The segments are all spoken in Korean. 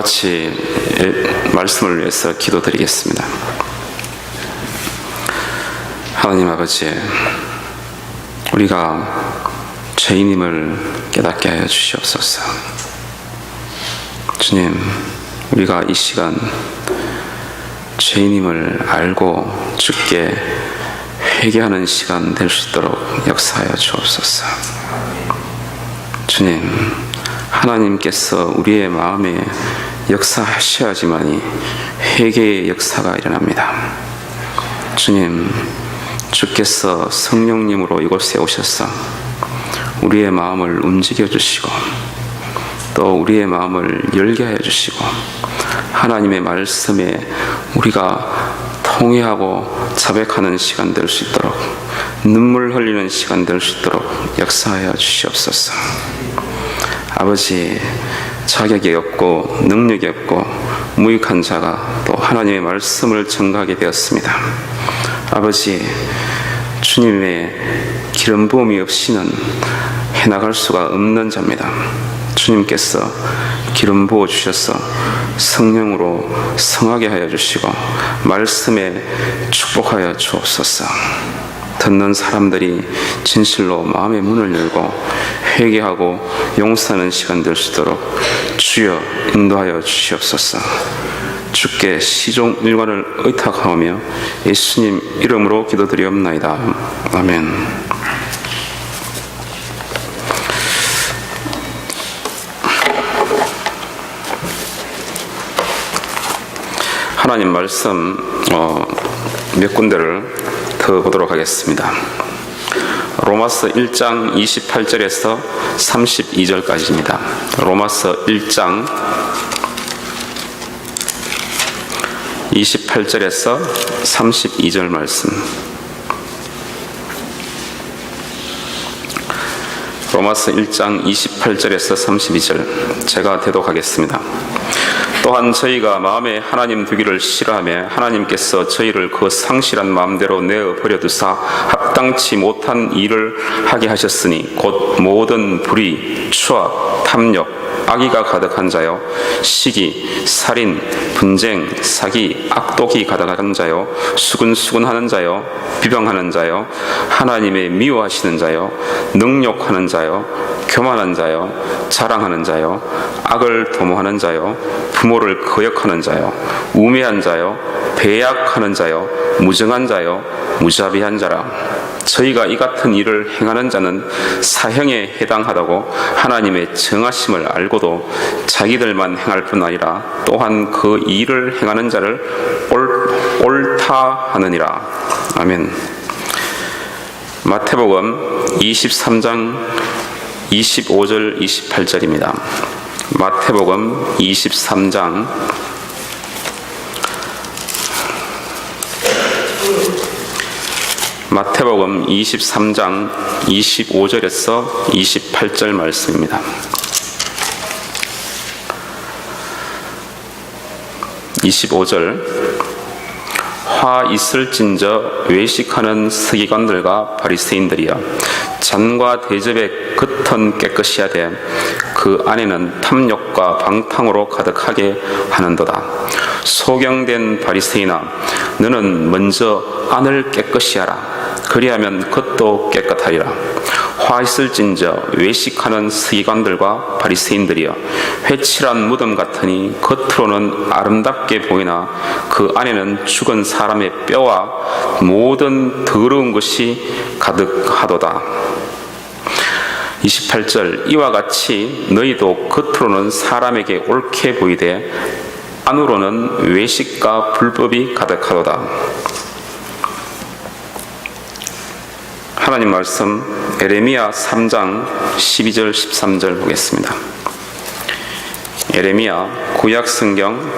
같이 말씀을 위해서 기도드리겠습니다. 하나님 아버지, 우리가 죄인임을 깨닫게 하여 주시옵소서. 주님, 우리가 이 시간 죄인임을 알고 주께 회개하는 시간 될 수 있도록 역사하여 주옵소서. 주님, 하나님께서 우리의 마음에 역사하셔야지만이 회개의 역사가 일어납니다. 주님, 주께서 성령님으로 이곳에 오셔서 우리의 마음을 움직여 주시고 또 우리의 마음을 열게 하여 주시고 하나님의 말씀에 우리가 통회하고 자백하는 시간 될 수 있도록, 눈물 흘리는 시간 될 수 있도록 역사하여 주시옵소서. 아버지, 자격이 없고 능력이 없고 무익한 자가 또 하나님의 말씀을 전가하게 되었습니다. 아버지, 주님의 기름 부음이 없이는 해나갈 수가 없는 자입니다. 주님께서 기름 부어 주셔서 성령으로 성하게 하여 주시고 말씀에 축복하여 주옵소서. 듣는 사람들이 진실로 마음의 문을 열고 회개하고 용서하는 시간 될 수 있도록 주여 인도하여 주시옵소서. 주께 시종 일관을 의탁하오며 예수님 이름으로 기도드리옵나이다. 아멘. 하나님 말씀 몇 군데를 더 보도록 하겠습니다. 로마서 1장 28절에서 32절까지입니다. 로마서 1장 28절에서 32절 말씀. 로마서 1장 28절에서 32절 제가 대독하겠습니다. 또한 저희가 마음에 하나님 두기를 싫어하며 하나님께서 저희를 그 상실한 마음대로 내어 버려두사 합당치 못한 일을 하게 하셨으니 곧 모든 불의, 추악, 탐욕, 악의가 가득한 자요, 시기, 살인, 분쟁, 사기, 악독이 가득한 자요, 수근수근하는 자요, 비방하는 자요, 하나님의 미워하시는 자요, 능욕하는 자요, 교만한 자요, 자랑하는 자요, 악을 도모하는 자요, 부모를 거역하는 자요, 우매한 자요, 배약하는 자요, 무정한 자요, 무자비한 자라. 저희가 이 같은 일을 행하는 자는 사형에 해당하다고 하나님의 정하심을 알고도 자기들만 행할 뿐 아니라 또한 그 일을 행하는 자를 옳다 하느니라. 아멘. 마태복음 23장 25절 28절입니다. 마태복음 23장 25절에서 28절 말씀입니다. 25절. 화 있을진저 외식하는 서기관들과 바리새인들이여, 잔과 대접의 겉은 깨끗이 하되 그 안에는 탐욕과 방탕으로 가득하게 하는도다. 소경된 바리새인아, 너는 먼저 안을 깨끗이 하라. 그리하면 겉도 깨끗하리라. 화 있을진저 외식하는 서기관들과 바리새인들이여, 회칠한 무덤 같으니 겉으로는 아름답게 보이나 그 안에는 죽은 사람의 뼈와 모든 더러운 것이 가득하도다. 28절. 이와 같이 너희도 겉으로는 사람에게 옳게 보이되 안으로는 외식과 불법이 가득하도다. 하나님 말씀 예레미야 3장 12절 13절 보겠습니다. 예레미야 구약 성경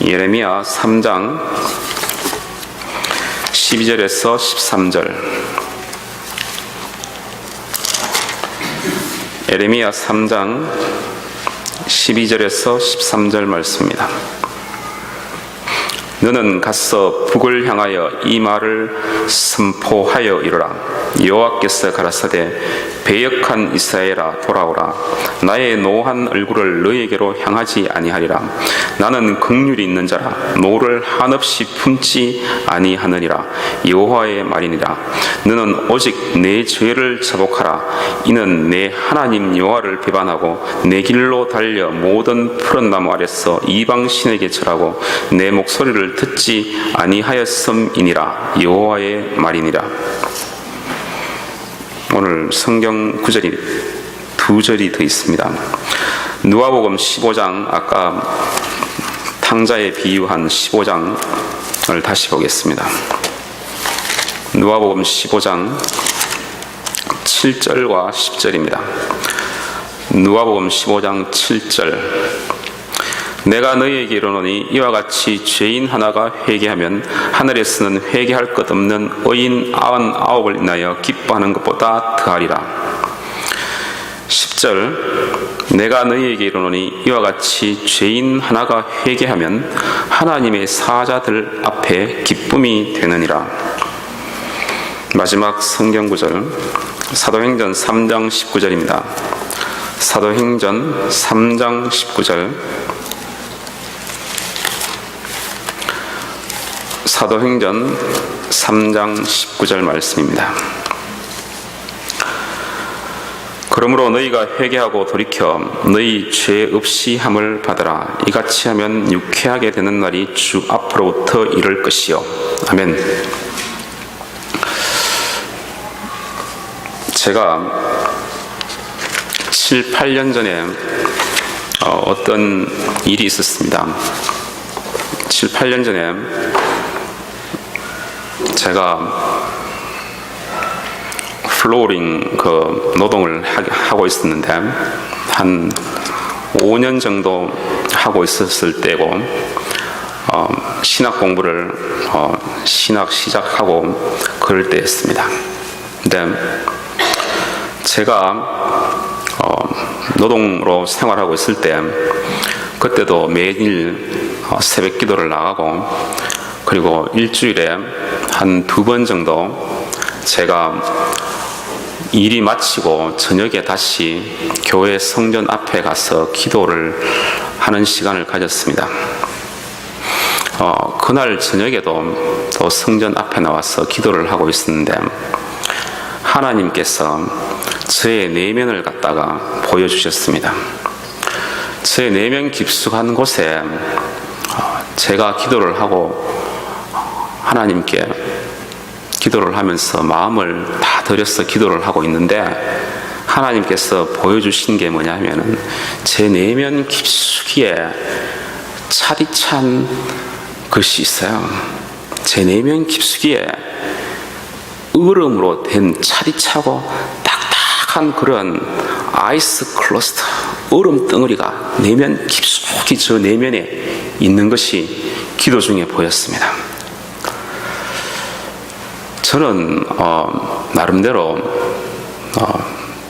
예레미야 3장 12절에서 13절. 예레미야 3장 12절에서 13절 말씀입니다. 너는 가서 북을 향하여 이 말을 선포하여 이르라. 여호와께서 가라사대 배역한 이스라엘아 돌아오라. 나의 노한 얼굴을 너에게로 향하지 아니하리라. 나는 긍휼이 있는 자라 노를 한없이 품지 아니하느니라. 여호와의 말이니라. 너는 오직 내 죄를 자복하라. 이는 내 하나님 여호와를 비방하고 내 길로 달려 모든 푸른 나무 아래서 이방 신에게 절하고 내 목소리를 듣지 아니하였음이니라. 여호와의 말이니라. 오늘 성경 구절이 두 절이 더 있습니다. 누가복음 15장, 아까 탕자에 비유한 15장을 다시 보겠습니다. 누가복음 15장 7절과 10절입니다. 누가복음 15장 7절. 내가 너희에게 이르노니 이와 같이 죄인 하나가 회개하면 하늘에서는 회개할 것 없는 의인 99을 인하여 기뻐하는 것보다 더하리라. 10절. 내가 너희에게 이르노니 이와 같이 죄인 하나가 회개하면 하나님의 사자들 앞에 기쁨이 되느니라. 마지막 성경 구절 사도행전 3장 19절입니다. 사도행전 3장 19절. 사도행전 3장 19절 말씀입니다. 그러므로 너희가 회개하고 돌이켜 너희 죄 없이 함을 받으라. 이같이 하면 유쾌하게 되는 날이 주 앞으로부터 이를 것이요. 아멘. 제가 7, 8년 전에 어떤 일이 있었습니다. 7, 8년 전에 제가 플로어링 노동을 하고 있었는데 한 5년 정도 하고 있었을 때고 신학 공부를 신학 시작하고 그럴 때였습니다. 근데 제가 노동으로 생활하고 있을 때 그때도 매일 새벽 기도를 나가고 그리고 일주일에 한 2번 정도 제가 일이 마치고 저녁에 다시 교회 성전 앞에 가서 기도를 하는 시간을 가졌습니다. 그날 저녁에도 또 성전 앞에 나와서 기도를 하고 있었는데 하나님께서 저의 내면을 갖다가 보여주셨습니다. 제 내면 깊숙한 곳에 제가 기도를 하고 하나님께 기도를 하면서 마음을 다 들여서 기도를 하고 있는데 하나님께서 보여주신 게 뭐냐면은 제 내면 깊숙이에 차디찬 것이 있어요. 제 내면 깊숙이에 얼음으로 된 차디차고 딱딱한 그런 아이스 클러스터, 얼음 덩어리가 내면 깊숙이 저 내면에 있는 것이 기도 중에 보였습니다. 저는 나름대로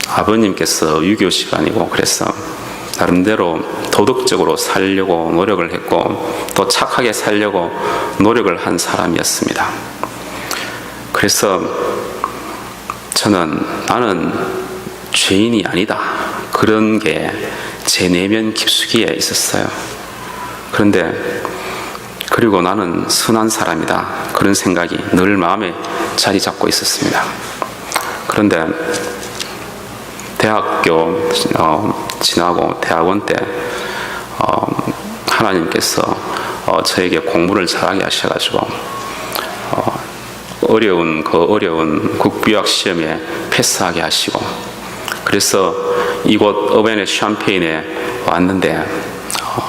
아버님께서 유교시간이고 그래서 나름대로 도덕적으로 살려고 노력을 했고 또 착하게 살려고 노력을 한 사람이었습니다. 그래서 나는 죄인이 아니다. 그런 게 제 내면 깊숙이에 있었어요. 그리고 나는 선한 사람이다. 그런 생각이 늘 마음에 자리 잡고 있었습니다. 그런데 대학교 지나고 대학원 때 하나님께서 저에게 공부를 잘하게 하셔가지고 어려운 국비학 시험에 패스하게 하시고 그래서 이곳 어벤의 샴페인에 왔는데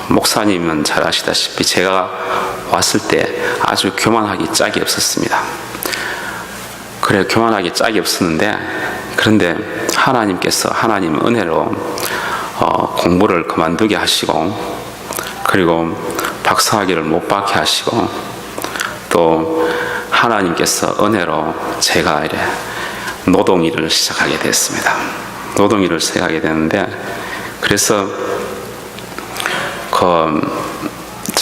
목사님은 잘 아시다시피 제가 왔을 때 아주 교만하기 짝이 없었습니다. 그래 교만하기 짝이 없었는데 그런데 하나님 은혜로 공부를 그만두게 하시고 그리고 박사학위를 못 받게 하시고 또 하나님께서 은혜로 제가 이래 노동일을 시작하게 됐습니다. 노동일을 시작하게 됐는데 그래서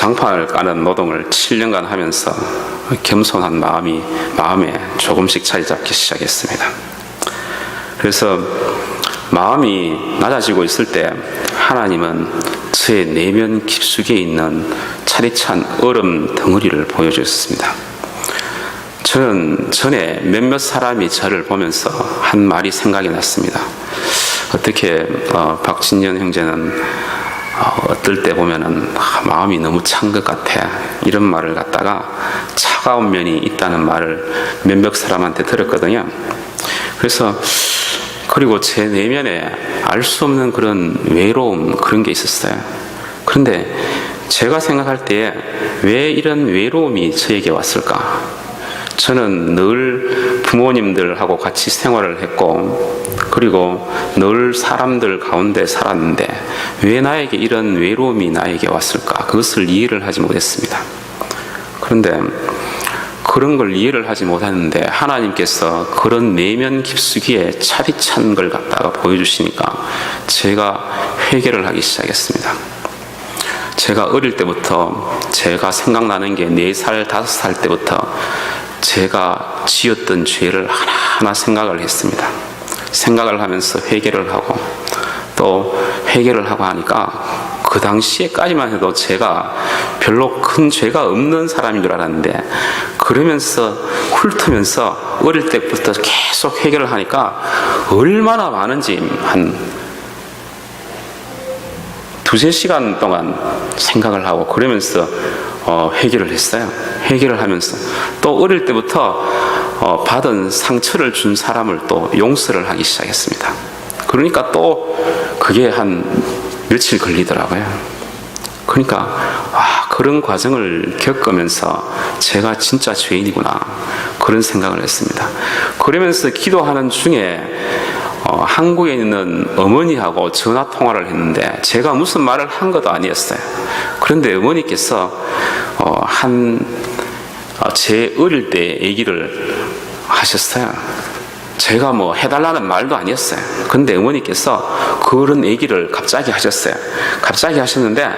장판을 까는 노동을 7년간 하면서 겸손한 마음에 조금씩 자리 잡기 시작했습니다. 그래서 마음이 낮아지고 있을 때 하나님은 저의 내면 깊숙이에 있는 차디찬 얼음 덩어리를 보여주셨습니다. 저는 전에 몇몇 사람이 저를 보면서 한 말이 생각이 났습니다. 어떻게 박진년 형제는 어떨 때 보면은 마음이 너무 찬 것 같아, 이런 말을 갖다가 차가운 면이 있다는 말을 몇몇 사람한테 들었거든요. 그리고 제 내면에 알 수 없는 그런 외로움, 그런 게 있었어요. 그런데 제가 생각할 때에 왜 이런 외로움이 저에게 왔을까? 저는 늘 부모님들하고 같이 생활을 했고, 그리고 늘 사람들 가운데 살았는데 왜 나에게 이런 외로움이 나에게 왔을까? 그것을 이해를 하지 못했습니다. 그런데 그런 걸 이해를 하지 못하는데 하나님께서 그런 내면 깊숙이에 차디찬 걸 갖다가 보여주시니까 제가 회개를 하기 시작했습니다. 제가 어릴 때부터 제가 생각나는 게 4살, 5살 때부터 제가 지었던 죄를 하나하나 생각을 했습니다. 생각을 하면서 회개를 하고, 또 회개를 하고 하니까 그 당시에까지만 해도 제가 별로 큰 죄가 없는 사람인 줄 알았는데, 그러면서 훑으면서 어릴 때부터 계속 회개를 하니까 얼마나 많은지 한 2-3시간 동안 생각을 하고 그러면서 회개를 했어요. 회개를 하면서 또 어릴 때부터 받은 상처를 준 사람을 또 용서를 하기 시작했습니다. 그러니까 또 그게 한 며칠 걸리더라고요. 그러니까 그런 과정을 겪으면서 제가 진짜 죄인이구나, 그런 생각을 했습니다. 그러면서 기도하는 중에 한국에 있는 어머니하고 전화 통화를 했는데 제가 무슨 말을 한 것도 아니었어요. 그런데 어머니께서 제 어릴 때 얘기를 하셨어요. 제가 뭐 해달라는 말도 아니었어요. 근데 어머니께서 그런 얘기를 갑자기 하셨어요. 갑자기 하셨는데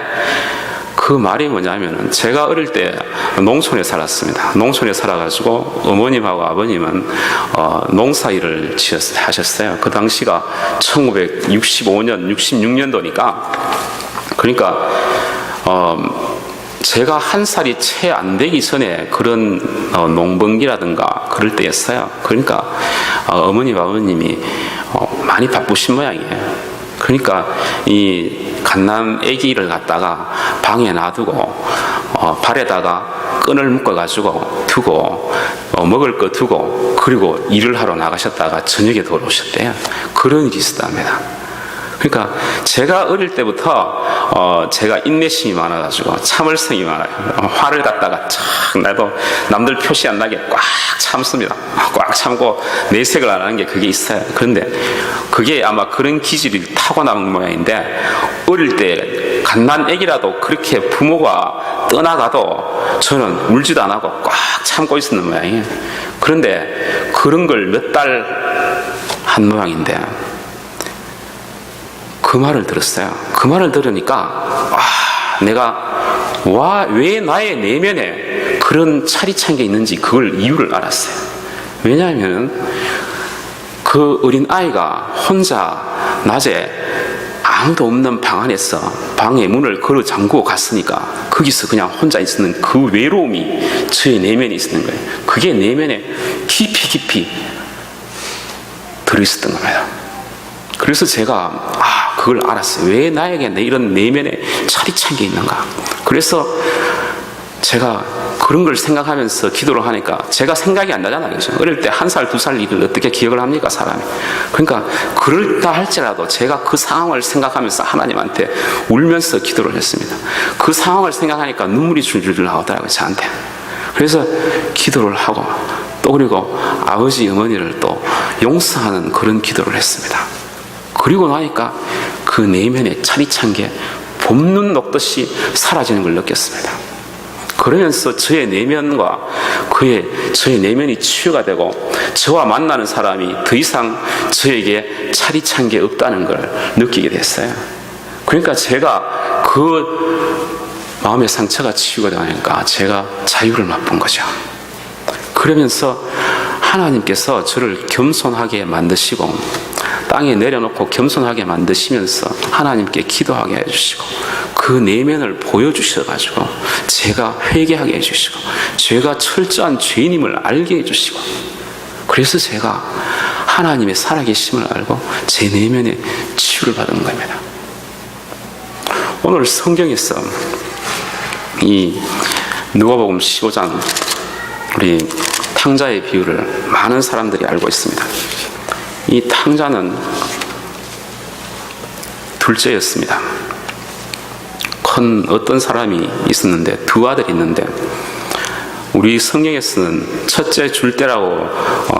그 말이 뭐냐면은, 제가 어릴 때 농촌에 살았습니다. 농촌에 살아가지고 어머님하고 아버님은 농사일을 하셨어요. 그 당시가 1965년, 66년도니까, 그러니까 제가 1살이 채 안 되기 전에 그런 농번기라든가 그럴 때였어요. 그러니까 어머님, 아버님이 많이 바쁘신 모양이에요. 그러니까 이 갓난 아기를 갖다가 방에 놔두고 발에다가 끈을 묶어가지고 두고 먹을 거 두고, 그리고 일을 하러 나가셨다가 저녁에 돌아오셨대요. 그런 일이 있었답니다. 그러니까 제가 어릴 때부터 제가 인내심이 많아가지고 참을성이 많아요. 화를 갖다가 착 나도 남들 표시 안 나게 꽉 참습니다. 꽉 참고 내색을 안 하는 게 그게 있어요. 그런데 그게 아마 그런 기질이 타고난 모양인데, 어릴 때 갓난 애기라도 그렇게 부모가 떠나가도 저는 울지도 안 하고 꽉 참고 있었는 모양이에요. 그런데 그런 걸 몇 달 한 모양인데 그 말을 들었어요. 그 말을 들으니까 내가 왜 나의 내면에 그런 차디찬 게 있는지 그걸 이유를 알았어요. 왜냐하면 그 어린 아이가 혼자 낮에 아무도 없는 방 안에서 방의 문을 걸어 잠그고 갔으니까 거기서 그냥 혼자 있는 그 외로움이 저의 내면에 있었는 거예요. 그게 내면에 깊이 들어있었던 겁니다. 그래서 제가 그걸 알았어요. 왜 나에게 이런 내면에 차디찬 게 있는가. 그래서 제가 그런 걸 생각하면서 기도를 하니까 제가 생각이 안 나잖아요. 그렇죠? 어릴 때 1살, 2살 일을 어떻게 기억을 합니까, 사람이. 그러니까 그럴다 할지라도 제가 그 상황을 생각하면서 하나님한테 울면서 기도를 했습니다. 그 상황을 생각하니까 눈물이 줄줄 나오더라고요, 저한테. 그래서 기도를 하고 또 그리고 아버지, 어머니를 또 용서하는 그런 기도를 했습니다. 그리고 나니까 그 내면에 차디찬 게 봄눈 녹듯이 사라지는 걸 느꼈습니다. 그러면서 저의 내면과 저의 내면이 치유가 되고 저와 만나는 사람이 더 이상 저에게 차디찬 게 없다는 걸 느끼게 됐어요. 그러니까 제가 그 마음의 상처가 치유가 되니까 제가 자유를 맛본 거죠. 그러면서 하나님께서 저를 겸손하게 만드시고 땅에 내려놓고 겸손하게 만드시면서 하나님께 기도하게 해주시고 그 내면을 보여주셔가지고 제가 회개하게 해주시고 제가 철저한 죄인임을 알게 해주시고 그래서 제가 하나님의 살아계심을 알고 제 내면에 치유를 받은 겁니다. 오늘 성경에서 이 누가복음 15장 우리 탕자의 비유를 많은 사람들이 알고 있습니다. 이 탕자는 둘째였습니다. 큰 어떤 사람이 있었는데 두 아들이 있는데 우리 성경에서는 첫째 줄 때라고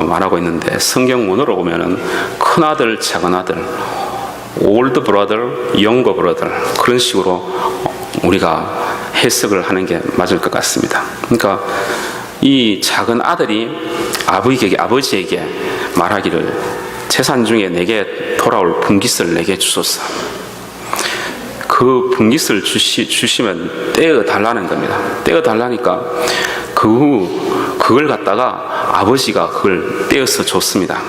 말하고 있는데 성경 원어로 보면은 큰 아들, 작은 아들, 올드 브라더, 영거 브라더 그런 식으로 우리가 해석을 하는 게 맞을 것 같습니다. 그러니까 이 작은 아들이 아버지에게 말하기를 재산 중에 내게 돌아올 분깃을 내게 주소서. 그 분깃을 주시면 떼어 달라는 겁니다. 떼어 달라니까 그 후 그걸 갖다가 아버지가 그걸 떼어서 줬습니다.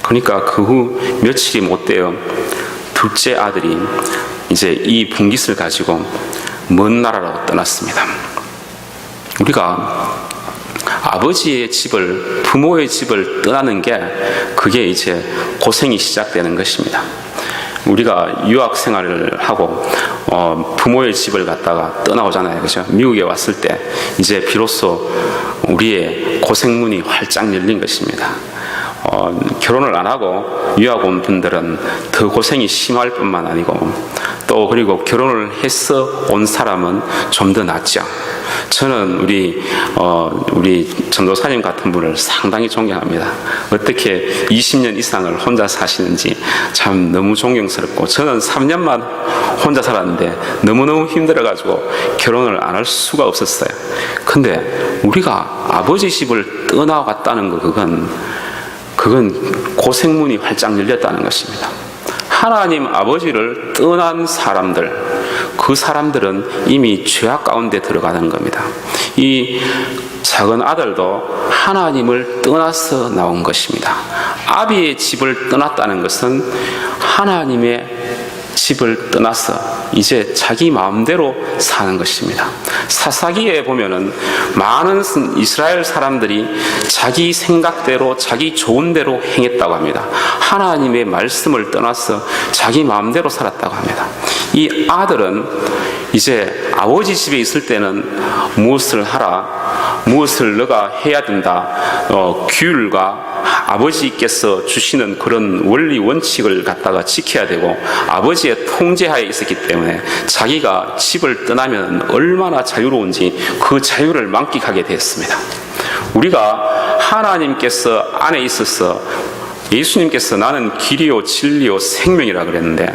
그러니까 그 후 며칠이 못 되어 둘째 아들이 이제 이 분깃을 가지고 먼 나라로 떠났습니다. 우리가 아버지의 집을, 부모의 집을 떠나는 게 그게 이제 고생이 시작되는 것입니다. 우리가 유학 생활을 하고 부모의 집을 갔다가 떠나오잖아요. 그죠? 미국에 왔을 때 이제 비로소 우리의 고생문이 활짝 열린 것입니다. 결혼을 안 하고 유학 온 분들은 더 고생이 심할 뿐만 아니고 또 그리고 결혼을 해서 온 사람은 좀 더 낫죠. 저는 우리 전도사님 같은 분을 상당히 존경합니다. 어떻게 20년 이상을 혼자 사시는지 참 너무 존경스럽고 저는 3년만 혼자 살았는데 너무너무 힘들어가지고 결혼을 안 할 수가 없었어요. 근데 우리가 아버지 집을 떠나갔다는 거 그건 고생문이 활짝 열렸다는 것입니다. 하나님 아버지를 떠난 사람들, 그 사람들은 이미 죄악 가운데 들어가는 겁니다. 이 작은 아들도 하나님을 떠나서 나온 것입니다. 아비의 집을 떠났다는 것은 하나님의 집을 떠나서 이제 자기 마음대로 사는 것입니다. 사사기에 보면은 많은 이스라엘 사람들이 자기 생각대로 자기 좋은 대로 행했다고 합니다. 하나님의 말씀을 떠나서 자기 마음대로 살았다고 합니다. 이 아들은 이제 아버지 집에 있을 때는 무엇을 하라, 무엇을 너가 해야 된다, 규율과 아버지께서 주시는 그런 원리 원칙을 갖다가 지켜야 되고 아버지의 통제하에 있었기 때문에 자기가 집을 떠나면 얼마나 자유로운지 그 자유를 만끽하게 되었습니다. 우리가 하나님께서 안에 있어서 예수님께서 나는 길이요 진리요 생명이라 그랬는데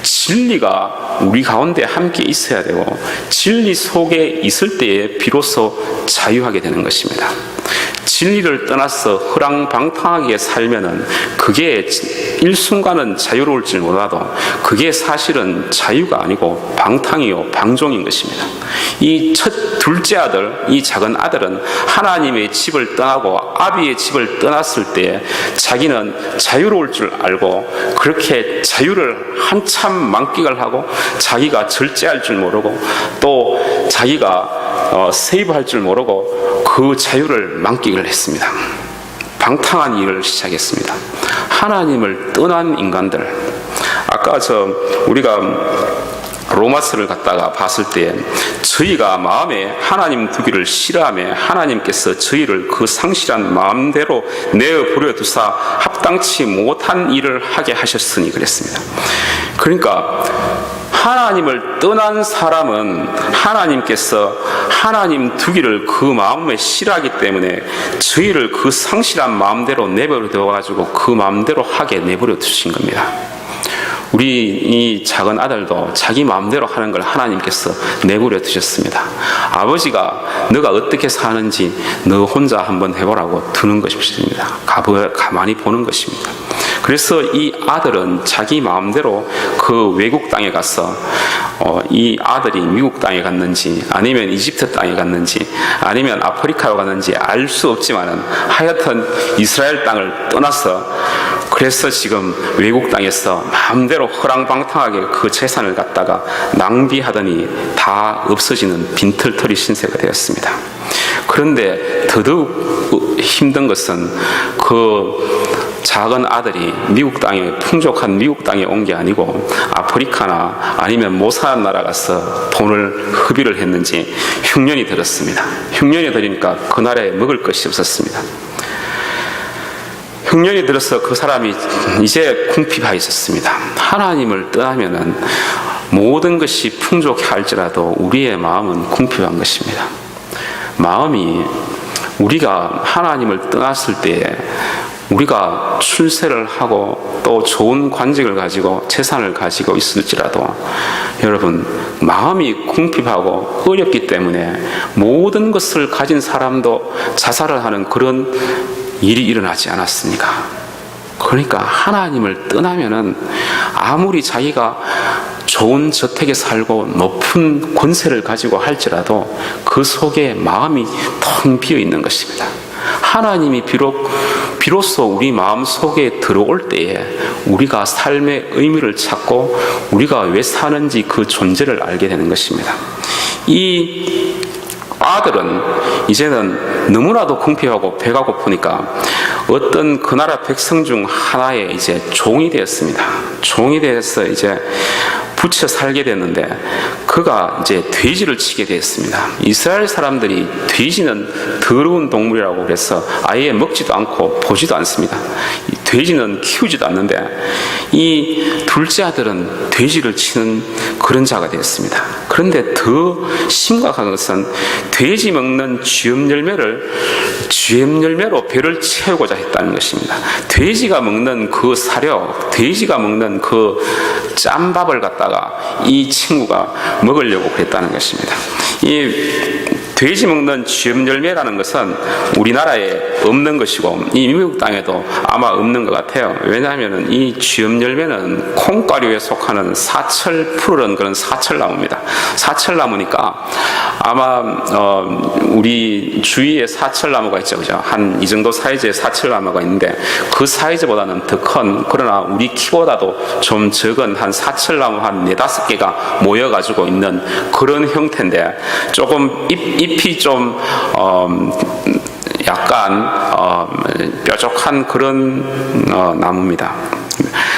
진리가 우리 가운데 함께 있어야 되고 진리 속에 있을 때에 비로소 자유하게 되는 것입니다. 진리를 떠나서 허랑방탕하게 살면은 그게 일순간은 자유로울지 몰라도 그게 사실은 자유가 아니고 방탕이요 방종인 것입니다. 이 둘째 아들, 이 작은 아들은 하나님의 집을 떠나고 아비의 집을 떠났을 때 자기는 자유로울 줄 알고 그렇게 자유를 한참 만끽을 하고 자기가 절제할 줄 모르고 또 자기가 세이브할 줄 모르고 그 자유를 만끽을 했습니다. 방탕한 일을 시작했습니다. 하나님을 떠난 인간들. 아까 우리가 로마서를 갖다가 봤을 때 저희가 마음에 하나님 두기를 싫어하며 하나님께서 저희를 그 상실한 마음대로 내어버려 두사 합당치 못한 일을 하게 하셨으니 그랬습니다. 그러니까 하나님을 떠난 사람은 하나님께서 하나님 두기를 그 마음에 싫어하기 때문에 저희를 그 상실한 마음대로 내버려 두어가지고 그 마음대로 하게 내버려 두신 겁니다. 우리 이 작은 아들도 자기 마음대로 하는 걸 하나님께서 내버려 두셨습니다. 아버지가 너가 어떻게 사는지 너 혼자 한번 해보라고 두는 것입니다. 가만히 보는 것입니다. 그래서 이 아들은 자기 마음대로 그 외국 땅에 가서 이 아들이 미국 땅에 갔는지 아니면 이집트 땅에 갔는지 아니면 아프리카로 갔는지 알 수 없지만은 하여튼 이스라엘 땅을 떠나서 그래서 지금 외국 땅에서 마음대로 허랑방탕하게 그 재산을 갖다가 낭비하더니 다 없어지는 빈털터리 신세가 되었습니다. 그런데 더더욱 힘든 것은 그 작은 아들이 미국 땅에 풍족한 미국 땅에 온 게 아니고 아프리카나 아니면 모사한 나라 가서 돈을 흡입을 했는지 흉년이 들었습니다. 흉년이 들으니까 그 나라에 먹을 것이 없었습니다. 흉년이 들어서 그 사람이 이제 궁핍해 있었습니다. 하나님을 떠나면은 모든 것이 풍족해 할지라도 우리의 마음은 궁핍한 것입니다. 마음이 우리가 하나님을 떠났을 때에 우리가 출세를 하고 또 좋은 관직을 가지고 재산을 가지고 있을지라도 여러분 마음이 궁핍하고 어렵기 때문에 모든 것을 가진 사람도 자살을 하는 그런 일이 일어나지 않았습니까? 그러니까 하나님을 떠나면은 아무리 자기가 좋은 저택에 살고 높은 권세를 가지고 할지라도 그 속에 마음이 텅 비어 있는 것입니다. 하나님이 비로소 우리 마음 속에 들어올 때에 우리가 삶의 의미를 찾고 우리가 왜 사는지 그 존재를 알게 되는 것입니다. 이 아들은 이제는 너무나도 궁핍하고 배가 고프니까 어떤 그 나라 백성 중 하나의 이제 종이 되었습니다. 종이 되어서 이제 붙여 살게 됐는데 그가 이제 돼지를 치게 되었습니다. 이스라엘 사람들이 돼지는 더러운 동물이라고 그래서 아예 먹지도 않고 보지도 않습니다. 돼지는 키우지도 않는데 이 둘째 아들은 돼지를 치는 그런 자가 되었습니다. 그런데 더 심각한 것은 돼지 먹는 쥐염 열매로 배를 채우고자 했다는 것입니다. 돼지가 먹는 그 사료, 돼지가 먹는 그 짬밥을 갖다가 이 친구가 먹으려고 그랬다는 것입니다. 이 돼지 먹는 쥐염 열매라는 것은 우리나라에 없는 것이고 이 미국 땅에도 아마 없는 것 같아요. 왜냐하면 이 쥐염 열매는 콩가루에 속하는 사철 푸르른 그런 사철나무입니다. 사철나무니까 아마 우리 주위에 사철나무가 있죠, 그죠? 한 이 정도 사이즈의 사철나무가 있는데 그 사이즈보다는 더 큰 그러나 우리 키보다도 좀 적은 한 사철나무 한 4-5개가 모여가지고 있는 그런 형태인데 조금 잎이 좀 약간 뾰족한 그런 나무입니다.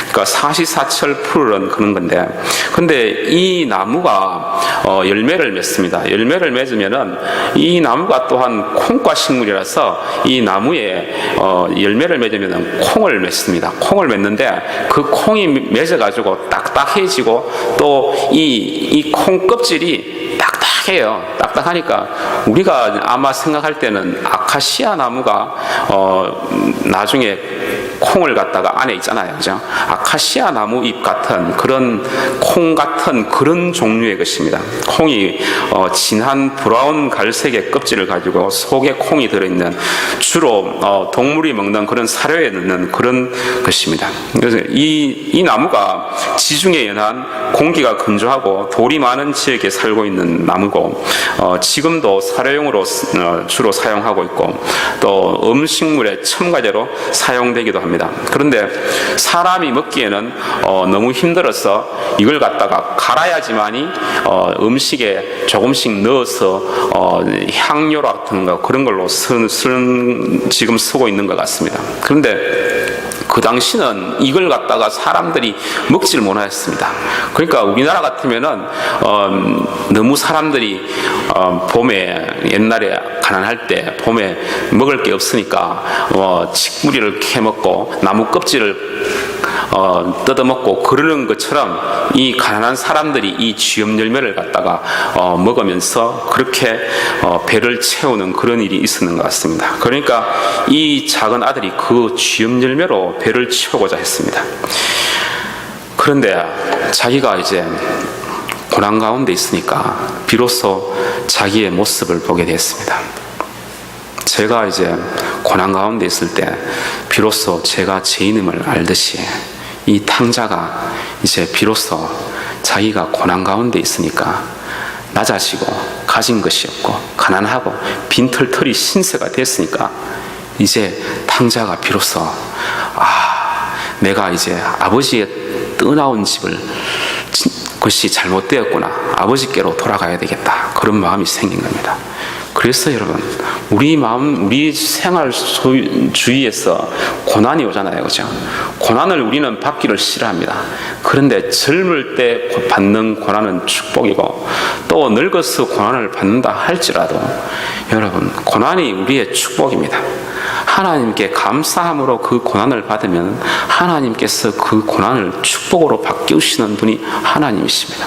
그러니까 사시사철 푸르른 그런 건데, 근데 이 나무가 열매를 맺습니다. 열매를 맺으면은 이 나무가 또한 콩과 식물이라서 이 나무에 열매를 맺으면은 콩을 맺습니다. 콩을 맺는데 그 콩이 맺어가지고 딱딱해지고 또 이 콩 껍질이 딱딱해요. 딱딱하니까 우리가 아마 생각할 때는 아카시아 나무가 나중에 콩을 갖다가 안에 있잖아요, 그죠? 아카시아 나무 잎 같은 그런 콩 같은 그런 종류의 것입니다. 콩이 진한 브라운 갈색의 껍질을 가지고 속에 콩이 들어있는 주로 동물이 먹는 그런 사료에 넣는 그런 것입니다. 그래서 이 나무가 지중해 연안 공기가 건조하고 돌이 많은 지역에 살고 있는 나무고 지금도 사료용으로 주로 사용하고 있고 또 음식물의 첨가제로 사용되기도 합니다. 그런데 사람이 먹기에는 너무 힘들어서 이걸 갖다가 갈아야지만이 음식에 조금씩 넣어서 향료 같은 거 그런 걸로 지금 쓰고 있는 것 같습니다. 그런데 그 당시는 이걸 갖다가 사람들이 먹지를 못했습니다. 그러니까 우리나라 같으면은 너무 사람들이 봄에 옛날에 가난할 때 봄에 먹을 게 없으니까 직무리를 캐먹고 나무 껍질을 뜯어먹고 그러는 것처럼 이 가난한 사람들이 이 쥐염 열매를 갖다가 먹으면서 그렇게 배를 채우는 그런 일이 있었는 것 같습니다. 그러니까 이 작은 아들이 그 쥐염 열매로 배를 채우고자 했습니다. 그런데 자기가 이제 고난 가운데 있으니까 비로소 자기의 모습을 보게 됐습니다. 제가 이제 고난 가운데 있을 때 비로소 제가 죄인임을 알듯이 이 탕자가 이제 비로소 자기가 고난 가운데 있으니까 낮아지고 가진 것이 없고 가난하고 빈털터리 신세가 됐으니까 이제 탕자가 비로소 내가 이제 아버지의 떠나온 집을 것이 잘못되었구나, 아버지께로 돌아가야 되겠다, 그런 마음이 생긴 겁니다. 그래서 여러분, 우리 마음, 우리 생활 주위에서 고난이 오잖아요, 그죠? 고난을 우리는 받기를 싫어합니다. 그런데 젊을 때 받는 고난은 축복이고, 또 늙어서 고난을 받는다 할지라도 여러분, 고난이 우리의 축복입니다. 하나님께 감사함으로 그 고난을 받으면 하나님께서 그 고난을 축복으로 바뀌시는 분이 하나님이십니다.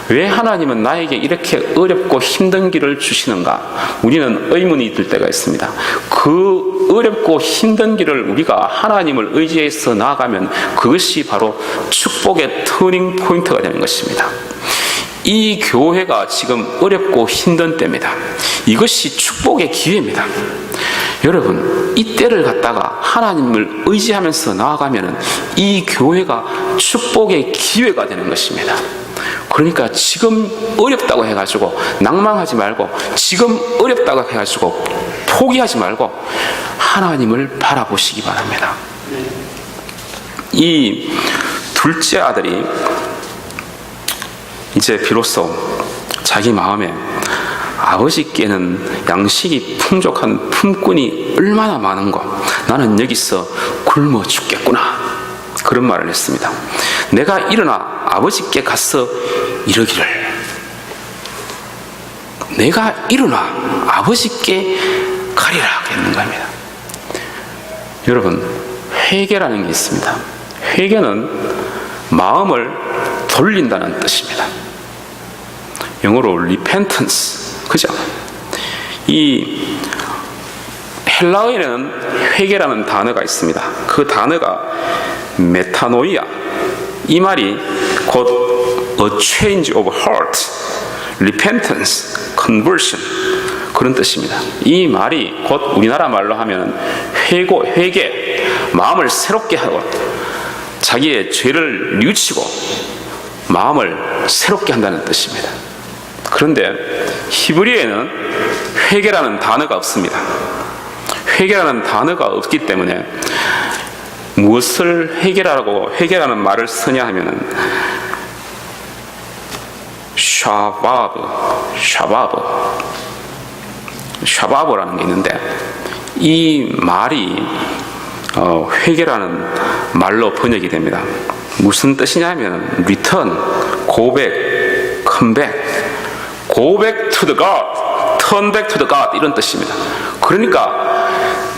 왜 하나님은 나에게 이렇게 어렵고 힘든 길을 주시는가? 우리는 의문이 들 때가 있습니다. 그 어렵고 힘든 길을 우리가 하나님을 의지해서 나아가면 그것이 바로 축복의 터닝 포인트가 되는 것입니다. 이 교회가 지금 어렵고 힘든 때입니다. 이것이 축복의 기회입니다. 여러분, 이 때를 갖다가 하나님을 의지하면서 나아가면 이 교회가 축복의 기회가 되는 것입니다. 그러니까 지금 어렵다고 해가지고 낭망하지 말고, 지금 어렵다고 해가지고 포기하지 말고 하나님을 바라보시기 바랍니다. 이 둘째 아들이 이제 비로소 자기 마음에 아버지께는 양식이 풍족한 품꾼이 얼마나 많은고 나는 여기서 굶어 죽겠구나, 그런 말을 했습니다. 내가 일어나 아버지께 가서 이러기를, 내가 일어나 아버지께 가리라 했는 겁니다. 여러분, 회개라는 게 있습니다. 회개는 마음을 돌린다는 뜻입니다. 영어로 repentance, 그죠? 이 헬라어에는 회개라는 단어가 있습니다. 그 단어가 메타노이아, 이 말이 곧 a change of heart, repentance, conversion, 그런 뜻입니다. 이 말이 곧 우리나라 말로 하면 회개, 마음을 새롭게 하고 자기의 죄를 뉘우치고 마음을 새롭게 한다는 뜻입니다. 그런데 히브리어에는 회개라는 단어가 없습니다. 회개라는 단어가 없기 때문에 무엇을 회개라는 말을 쓰냐 하면은 샤바브라는 게 있는데, 이 말이 회개라는 말로 번역이 됩니다. 무슨 뜻이냐면 return, 고백, comeback, go back to the God, turn back to the God, 이런 뜻입니다. 그러니까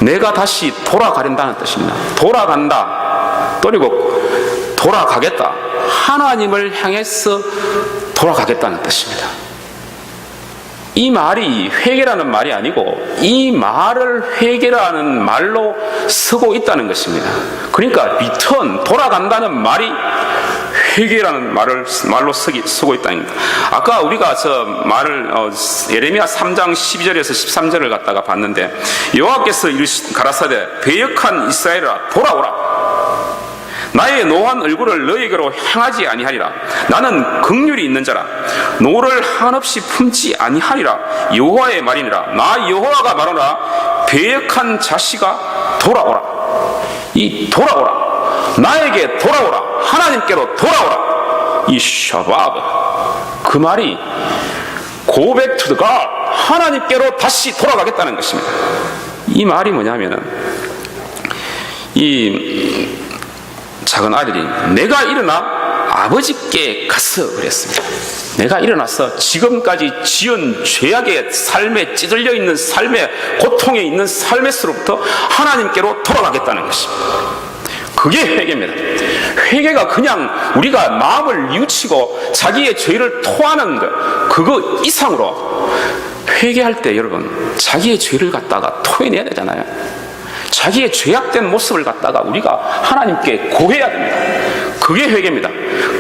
내가 다시 돌아가린다는 뜻입니다. 돌아간다, 그리고 돌아가겠다, 하나님을 향해서 돌아가겠다는 뜻입니다. 이 말이 회개라는 말이 아니고 이 말을 회개라는 말로 쓰고 있다는 것입니다. 그러니까 return, 돌아간다는 말이 회개라는 말로 쓰고 있다는 겁니다. 아까 우리가 저 말을 예레미야 3장 12절에서 13절을 갖다가 봤는데, 여호와께서 가라사대 배역한 이스라엘아 돌아오라, 나의 노한 얼굴을 너에게로 향하지 아니하리라, 나는 긍휼이 있는 자라, 노를 한없이 품지 아니하리라, 여호와의 말이니라. 나 여호와가 말하노라, 배역한 자식아 돌아오라. 이 돌아오라, 나에게 돌아오라, 하나님께로 돌아오라, 이 샤바브, 그 말이 go back to the God, 하나님께로 다시 돌아가겠다는 것입니다. 이 말이 뭐냐면은, 이 작은 아들이 내가 일어나 아버지께 가서 그랬습니다. 내가 일어나서 지금까지 지은 죄악의 삶에 찌들려 있는 삶의 고통에 있는 삶에서부터 하나님께로 돌아가겠다는 것입니다. 그게 회개입니다. 회개가 그냥 우리가 마음을 뉘우치고 자기의 죄를 토하는 것, 그거 이상으로 회개할 때 여러분, 자기의 죄를 갖다가 토해내야 되잖아요. 자기의 죄악된 모습을 갖다가 우리가 하나님께 고해야 됩니다. 그게 회개입니다.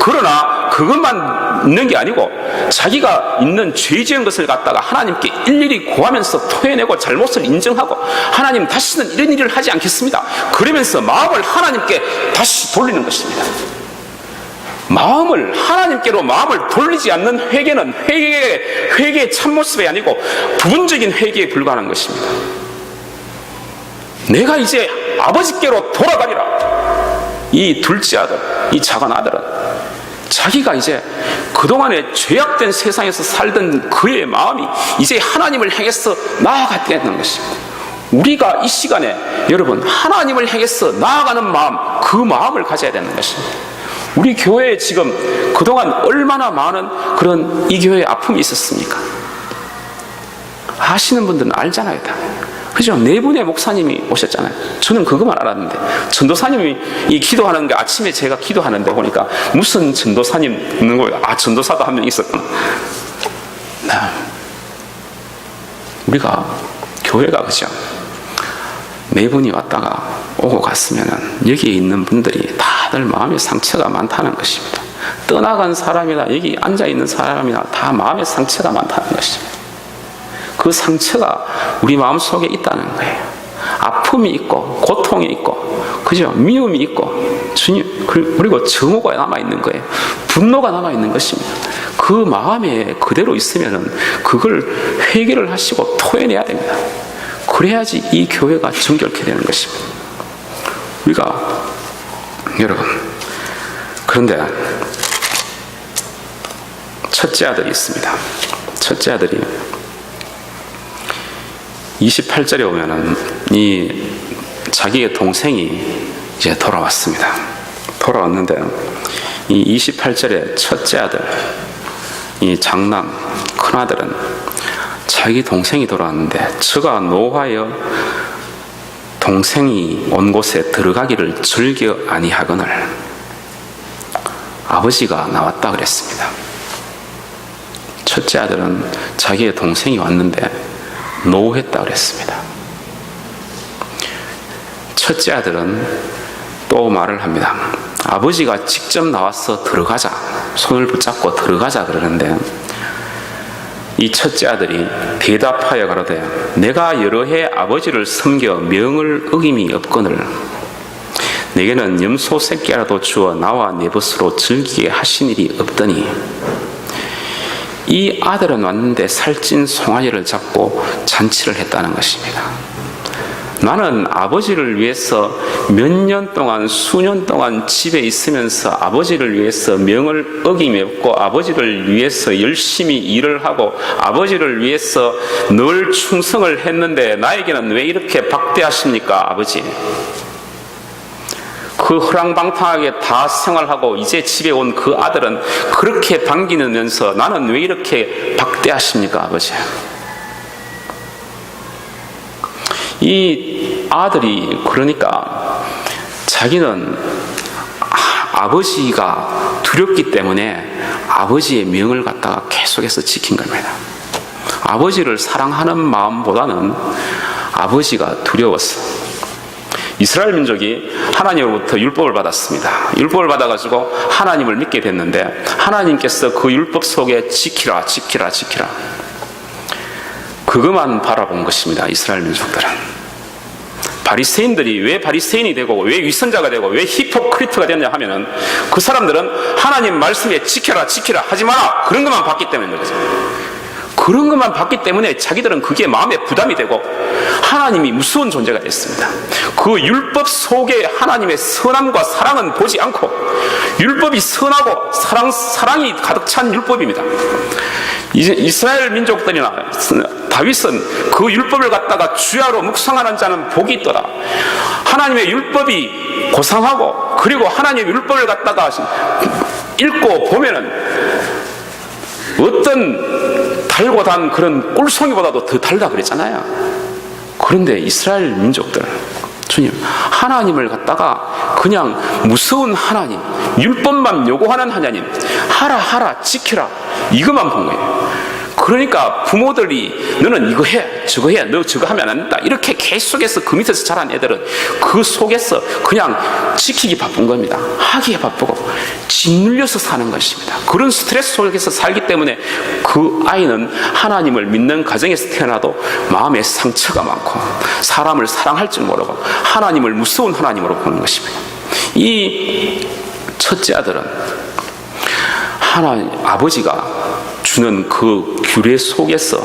그러나 그것만 있는 게 아니고 자기가 있는 죄 지은 것을 갖다가 하나님께 일일이 고하면서 토해내고 잘못을 인정하고 하나님 다시는 이런 일을 하지 않겠습니다. 그러면서 마음을 하나님께 다시 돌리는 것입니다. 마음을 하나님께로 마음을 돌리지 않는 회개는 회개의 참모습이 아니고 부분적인 회개에 불과한 것입니다. 내가 이제 아버지께로 돌아가리라. 이 둘째 아들, 이 작은 아들은 자기가 이제 그동안에 죄악된 세상에서 살던 그의 마음이 이제 하나님을 향해서 나아가게 되는 것입니다. 우리가 이 시간에 여러분 하나님을 향해서 나아가는 마음, 그 마음을 가져야 되는 것입니다. 우리 교회에 지금 그동안 얼마나 많은 그런 이 교회에 아픔이 있었습니까? 아시는 분들은 알잖아요, 다. 그죠? 네 분의 목사님이 오셨잖아요. 저는 그것만 알았는데, 전도사님이 이 기도하는 게 아침에 제가 기도하는데 보니까 무슨 전도사님 있는 거예요. 아, 전도사도 한 명 있었구나. 우리가 교회가 그죠? 네 분이 왔다가 오고 갔으면은 여기에 있는 분들이 다들 마음의 상처가 많다는 것입니다. 떠나간 사람이나 여기 앉아있는 사람이나 다 마음의 상처가 많다는 것입니다. 그 상처가 우리 마음속에 있다는 거예요. 아픔이 있고 고통이 있고 그죠? 미움이 있고 주님 그리고 증오가 남아있는 거예요. 분노가 남아있는 것입니다. 그 마음에 그대로 있으면은 그걸 회개를 하시고 토해내야 됩니다. 그래야지 이 교회가 정결케 되는 것입니다. 우리가 여러분 그런데 첫째 아들이 있습니다. 첫째 아들이 28절에 오면은 이 자기의 동생이 이제 돌아왔습니다. 돌아왔는데 이 28절에 첫째 아들, 이 장남, 큰 아들은 자기 동생이 돌아왔는데 저가 노하여 동생이 온 곳에 들어가기를 즐겨 아니하거늘 아버지가 나왔다 그랬습니다. 첫째 아들은 자기의 동생이 왔는데 노했다 그랬습니다. 첫째 아들은 또 말을 합니다. 아버지가 직접 나와서 들어가자, 손을 붙잡고 들어가자 그러는데 이 첫째 아들이 대답하여 가로되 내가 여러 해 아버지를 섬겨 명을 어김이 없거늘 내게는 염소 새끼라도 주어 나와 내 벗으로 즐기게 하신 일이 없더니 이 아들은 왔는데 살찐 송아지를 잡고 잔치를 했다는 것입니다. 나는 아버지를 위해서 몇 년 동안 수년 동안 집에 있으면서 아버지를 위해서 명을 어김이 없고 아버지를 위해서 열심히 일을 하고 아버지를 위해서 늘 충성을 했는데 나에게는 왜 이렇게 박대하십니까 아버지? 그 허랑방탕하게 다 생활하고 이제 집에 온 그 아들은 그렇게 반기면서 나는 왜 이렇게 박대하십니까 아버지? 이 아들이 그러니까 자기는 아버지가 두렵기 때문에 아버지의 명을 갖다가 계속해서 지킨 겁니다. 아버지를 사랑하는 마음보다는 아버지가 두려웠어. 이스라엘 민족이 하나님으로부터 율법을 받았습니다. 율법을 받아가지고 하나님을 믿게 됐는데 하나님께서 그 율법 속에 지키라 지키라 지키라 그것만 바라본 것입니다. 이스라엘 민족들은. 바리새인들이 왜 바리새인이 되고 왜 위선자가 되고 왜 히포크리트가 되느냐 하면은 그 사람들은 하나님 말씀에 지켜라 지키라 하지 마라 그런 것만 봤기 때문인 거죠. 그런 것만 봤기 때문에 자기들은 그게 마음에 부담이 되고 하나님이 무서운 존재가 됐습니다. 그 율법 속에 하나님의 선함과 사랑은 보지 않고 율법이 선하고 사랑이 가득 찬 율법입니다. 이스라엘 민족들이나 다윗은 그 율법을 갖다가 주야로 묵상하는 자는 복이 있더라. 하나님의 율법이 고상하고 그리고 하나님의 율법을 갖다가 읽고 보면은 어떤 달고 단 그런 꿀송이보다도 더 달다 그랬잖아요. 그런데 이스라엘 민족들은 주님 하나님을 갖다가 그냥 무서운 하나님, 율법만 요구하는 하나님, 하라 지키라 이것만 본 거예요. 그러니까 부모들이 너는 이거 해, 저거 해, 너 저거 하면 안 된다. 이렇게 계속해서 그 밑에서 자란 애들은 그 속에서 그냥 지키기 바쁜 겁니다. 하기에 바쁘고 짓눌려서 사는 것입니다. 그런 스트레스 속에서 살기 때문에 그 아이는 하나님을 믿는 가정에서 태어나도 마음에 상처가 많고 사람을 사랑할 줄 모르고 하나님을 무서운 하나님으로 보는 것입니다. 이 첫째 아들은 하나님 아버지가 주는 그 규례 속에서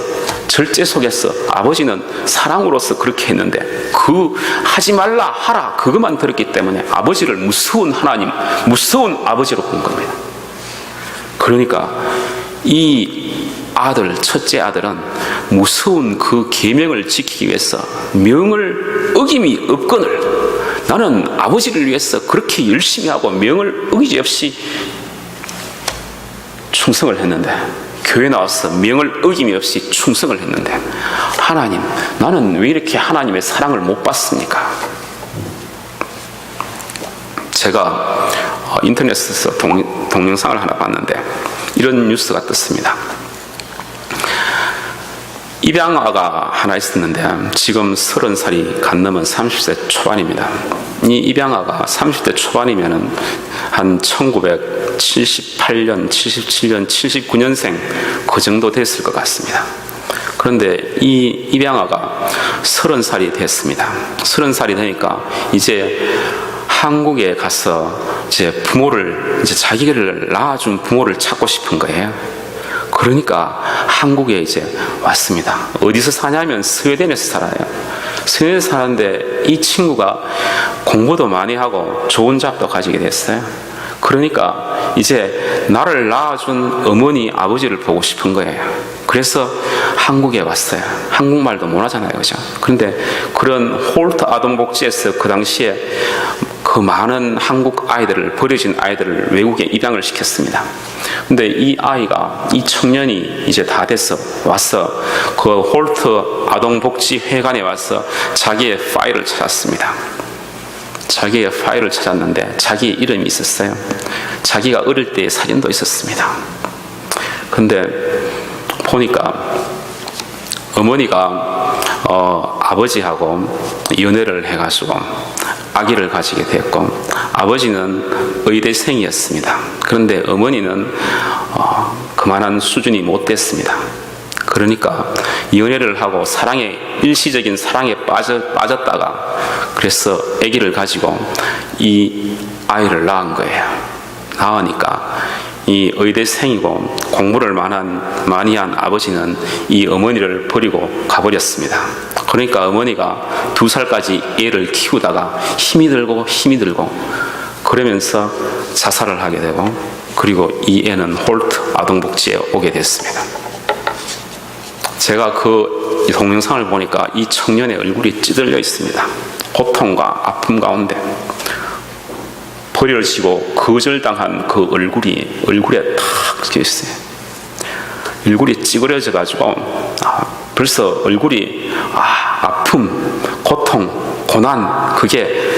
절제 속에서 아버지는 사랑으로서 그렇게 했는데 그 하지 말라 하라 그것만 들었기 때문에 아버지를 무서운 하나님, 무서운 아버지로 본 겁니다. 그러니까 이 아들, 첫째 아들은 무서운 그 계명을 지키기 위해서 명을 어김이 없거늘 나는 아버지를 위해서 그렇게 열심히 하고 명을 어기지 없이 충성을 했는데 교회 나와서 명을 어김이 없이 충성을 했는데 하나님, 나는 왜 이렇게 하나님의 사랑을 못 받습니까? 제가 인터넷에서 동영상을 하나 봤는데 이런 뉴스가 떴습니다. 입양아가 하나 있었는데 지금 30살이 갓 넘은 30세 초반입니다. 이 입양아가 30대 초반이면은 한 1978년, 77년, 79년생 그 정도 됐을 것 같습니다. 그런데 이 입양아가 30살이 됐습니다. 30살이 되니까 이제 한국에 가서 이제 부모를, 이제 자기를 낳아준 부모를 찾고 싶은 거예요. 그러니까 한국에 이제 왔습니다. 어디서 사냐면 스웨덴에서 살아요. 스웨덴에서 사는데 이 친구가 공부도 많이 하고 좋은 잡도 가지게 됐어요. 그러니까 이제 나를 낳아준 어머니, 아버지를 보고 싶은 거예요. 그래서 한국에 왔어요. 한국말도 못하잖아요, 그죠? 그런데 그런 홀트 아동복지에서 그 당시에 그 많은 한국 아이들을, 버려진 아이들을 외국에 입양을 시켰습니다. 근데 이 아이가, 이 청년이 이제 다 돼서 와서 그 홀트 아동복지회관에 와서 자기의 파일을 찾았습니다. 자기의 파일을 찾았는데 자기의 이름이 있었어요. 자기가 어릴 때의 사진도 있었습니다. 근데 보니까 어머니가 아버지하고 연애를 해가지고 아기를 가지게 됐고 아버지는 의대생이었습니다. 그런데 어머니는 그만한 수준이 못 됐습니다. 그러니까 연애를 하고 사랑에, 일시적인 사랑에 빠졌다가 그래서 아기를 가지고 이 아이를 낳은 거예요. 낳으니까 이 의대생이고 공부를 많이 한 아버지는 이 어머니를 버리고 가버렸습니다. 그러니까 어머니가 2살까지 애를 키우다가 힘이 들고 그러면서 자살을 하게 되고 그리고 이 애는 홀트 아동복지에 오게 됐습니다. 제가 그 동영상을 보니까 이 청년의 얼굴이 찌들려 있습니다. 고통과 아픔 가운데 버려지고 거절당한 그 얼굴에 탁 찍혀 있어요. 얼굴이 찌그러져 가지고 벌써 얼굴이 아픔, 고통, 고난 그게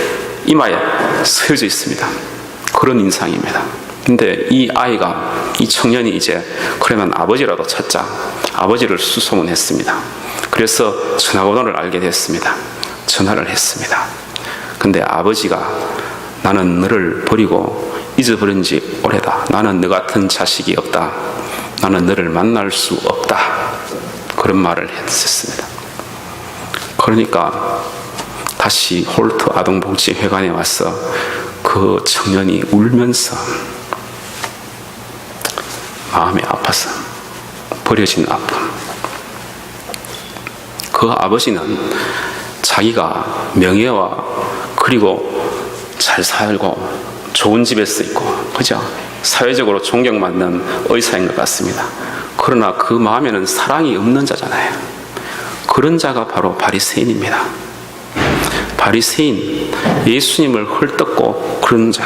이마에 서여져 있습니다. 그런 인상입니다. 근데 이 아이가, 이 청년이 이제 그러면 아버지라도 찾자, 아버지를 수소문했습니다. 그래서 전화번호를 알게 됐습니다. 전화를 했습니다. 근데 아버지가 나는 너를 버리고 잊어버린 지 오래다. 나는 너 같은 자식이 없다. 나는 너를 만날 수 없다. 그런 말을 했었습니다. 그러니까 다시 홀트 아동복지회관에 와서 그 청년이 울면서 마음이 아파서 버려진 아픔. 그 아버지는 자기가 명예와 그리고 잘 살고 좋은 집에서 있고 그죠? 사회적으로 존경받는 의사인 것 같습니다. 그러나 그 마음에는 사랑이 없는 자잖아요. 그런 자가 바로 바리새인입니다. 바리새인, 예수님을 헐뜯고 그런 자.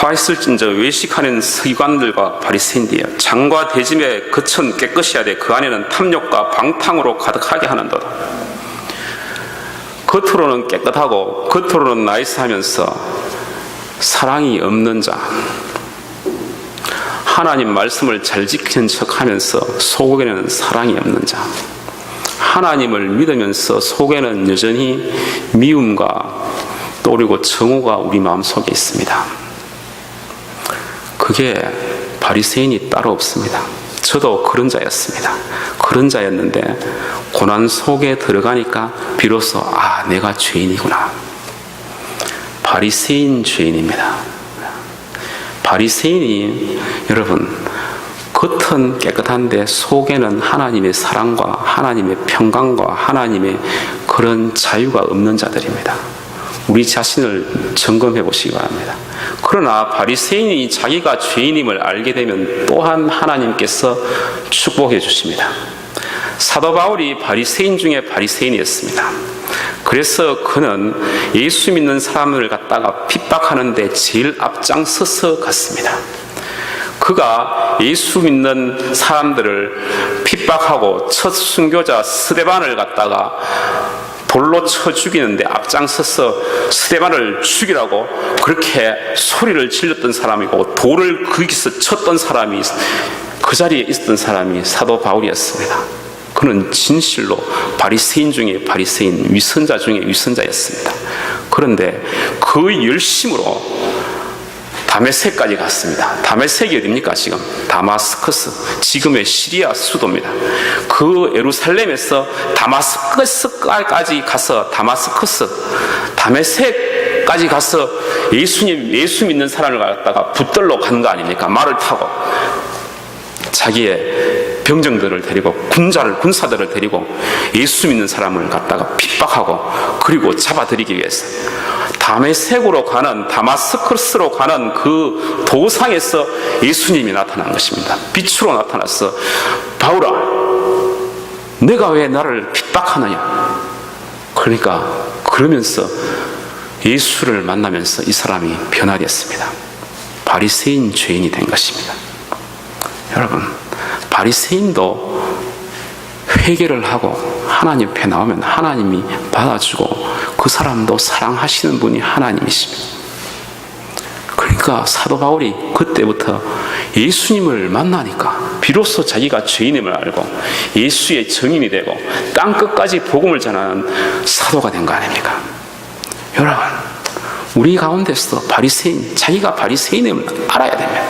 화 있을진저 외식하는 서기관들과 바리새인들이여 장과 대짐의 거천 깨끗이 하되 그 안에는 탐욕과 방탕으로 가득하게 하는도다. 겉으로는 깨끗하고 겉으로는 나이스하면서 사랑이 없는 자. 하나님 말씀을 잘 지키는 척하면서 속에는 사랑이 없는 자, 하나님을 믿으면서 속에는 여전히 미움과 또 그리고 정오가 우리 마음속에 있습니다. 그게 바리새인이 따로 없습니다. 저도 그런 자였습니다. 그런 자였는데 고난 속에 들어가니까 비로소 내가 죄인이구나. 바리새인 죄인입니다. 바리새인이 여러분 겉은 깨끗한데 속에는 하나님의 사랑과 하나님의 평강과 하나님의 그런 자유가 없는 자들입니다. 우리 자신을 점검해 보시기 바랍니다. 그러나 바리새인이 자기가 죄인임을 알게 되면 또한 하나님께서 축복해 주십니다. 사도 바울이 바리새인 중에 바리새인이었습니다. 그래서 그는 예수 믿는 사람을 갖다가 핍박하는데 제일 앞장서서 갔습니다. 그가 예수 믿는 사람들을 핍박하고 첫 순교자 스데반을 갖다가 돌로 쳐 죽이는데 앞장서서 스데반을 죽이라고 그렇게 소리를 질렀던 사람이고 돌을 거기서 쳤던 사람이 그 자리에 있었던 사람이 사도 바울이었습니다. 그는 진실로 바리새인 중에 바리새인, 위선자 중에 위선자였습니다. 그런데 그 열심으로 다메섹까지 갔습니다. 다메섹이 어디입니까? 지금 다마스커스, 지금의 시리아 수도입니다. 그 예루살렘에서 다마스커스까지 가서 다메섹까지 가서 예수 믿는 사람을 갖다가 붙들러 간 거 아닙니까? 말을 타고 자기의 병정들을 데리고 군사들을 데리고 예수 믿는 사람을 갖다가 핍박하고 그리고 잡아들이기 위해서 다메섹으로 가는 다마스커스로 가는 그 도상에서 예수님이 나타난 것입니다. 빛으로 나타나서 바울아, 내가 왜 나를 핍박하느냐? 그러면서 예수를 만나면서 이 사람이 변화되었습니다. 바리새인 죄인이 된 것입니다. 여러분, 바리새인도 회개를 하고 하나님 앞에 나오면 하나님이 받아주고 그 사람도 사랑하시는 분이 하나님이십니다. 그러니까 사도 바울이 그때부터 예수님을 만나니까 비로소 자기가 죄인임을 알고 예수의 증인이 되고 땅끝까지 복음을 전하는 사도가 된 거 아닙니까? 여러분, 우리 가운데서도 자기가 바리새인임을 알아야 됩니다.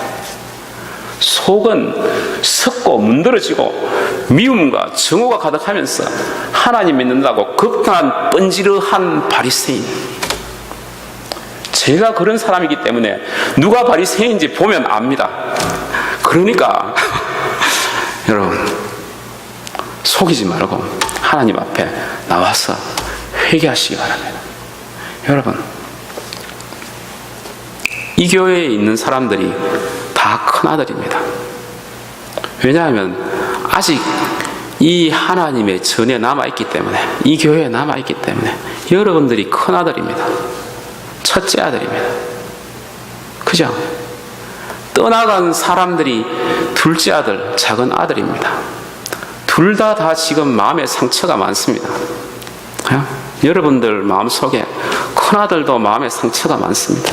속은 썩고 문드러지고 미움과 증오가 가득하면서 하나님 믿는다고 급한 뻔지르한 바리새인. 제가 그런 사람이기 때문에 누가 바리새인인지 보면 압니다. 그러니까 여러분, 속이지 말고 하나님 앞에 나와서 회개하시기 바랍니다. 여러분, 이 교회에 있는 사람들이 다 큰아들입니다. 왜냐하면 아직 이 하나님의 전에 남아있기 때문에, 이 교회에 남아있기 때문에 여러분들이 큰아들입니다. 첫째 아들입니다. 그죠? 떠나간 사람들이 둘째 아들, 작은 아들입니다. 둘 다 지금 마음에 상처가 많습니다. 여러분들 마음속에 큰아들도 마음에 상처가 많습니다.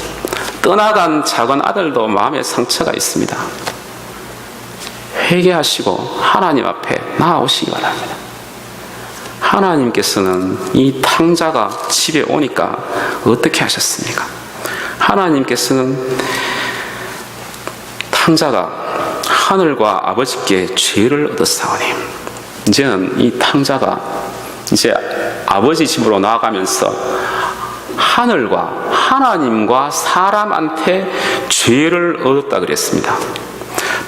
떠나간 작은 아들도 마음에 상처가 있습니다. 회개하시고 하나님 앞에 나아오시기 바랍니다. 하나님께서는 이 탕자가 집에 오니까 어떻게 하셨습니까? 하나님께서는 탕자가 하늘과 아버지께 죄를 얻었사오니 이제는 이 탕자가 이제 아버지 집으로 나아가면서 하늘과 하나님과 사람한테 죄를 얻었다 그랬습니다.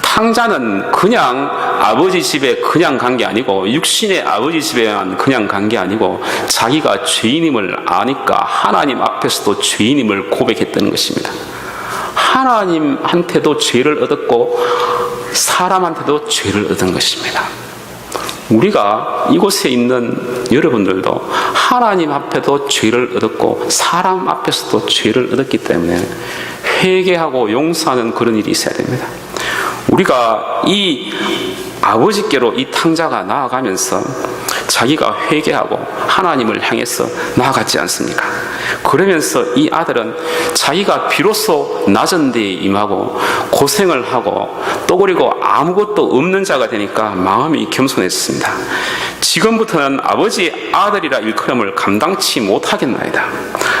탕자는 그냥 아버지 집에 그냥 간 게 아니고 육신의 아버지 집에만 그냥 간 게 아니고 자기가 죄인임을 아니까 하나님 앞에서도 죄인임을 고백했던 것입니다. 하나님한테도 죄를 얻었고 사람한테도 죄를 얻은 것입니다. 우리가 이곳에 있는 여러분들도 하나님 앞에도 죄를 얻었고 사람 앞에서도 죄를 얻었기 때문에 회개하고 용서하는 그런 일이 있어야 됩니다. 우리가 이 아버지께로 이 탕자가 나아가면서 자기가 회개하고 하나님을 향해서 나아갔지 않습니까? 그러면서 이 아들은 자기가 비로소 낮은 데에 임하고 고생을 하고 또 그리고 아무것도 없는 자가 되니까 마음이 겸손했습니다. 지금부터는 아버지 아들이라 일컬음을 감당치 못하겠나이다.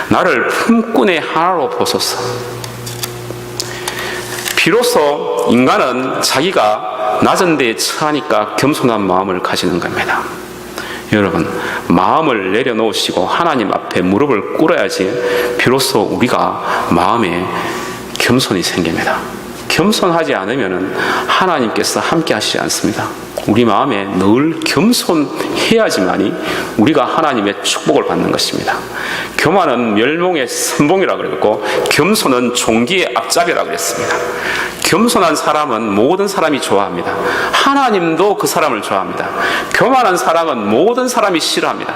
나를 품꾼의 하나로 보소서. 비로소 인간은 자기가 낮은 데에 처하니까 겸손한 마음을 가지는 겁니다. 여러분, 마음을 내려놓으시고 하나님 앞에 무릎을 꿇어야지 비로소 우리가 마음에 겸손이 생깁니다. 겸손하지 않으면 하나님께서 함께 하시지 않습니다. 우리 마음에 늘 겸손해야지만이 우리가 하나님의 축복을 받는 것입니다. 교만은 멸망의 선봉이라고 그랬고 겸손은 종기의 앞잡이라고 그랬습니다. 겸손한 사람은 모든 사람이 좋아합니다. 하나님도 그 사람을 좋아합니다. 교만한 사람은 모든 사람이 싫어합니다.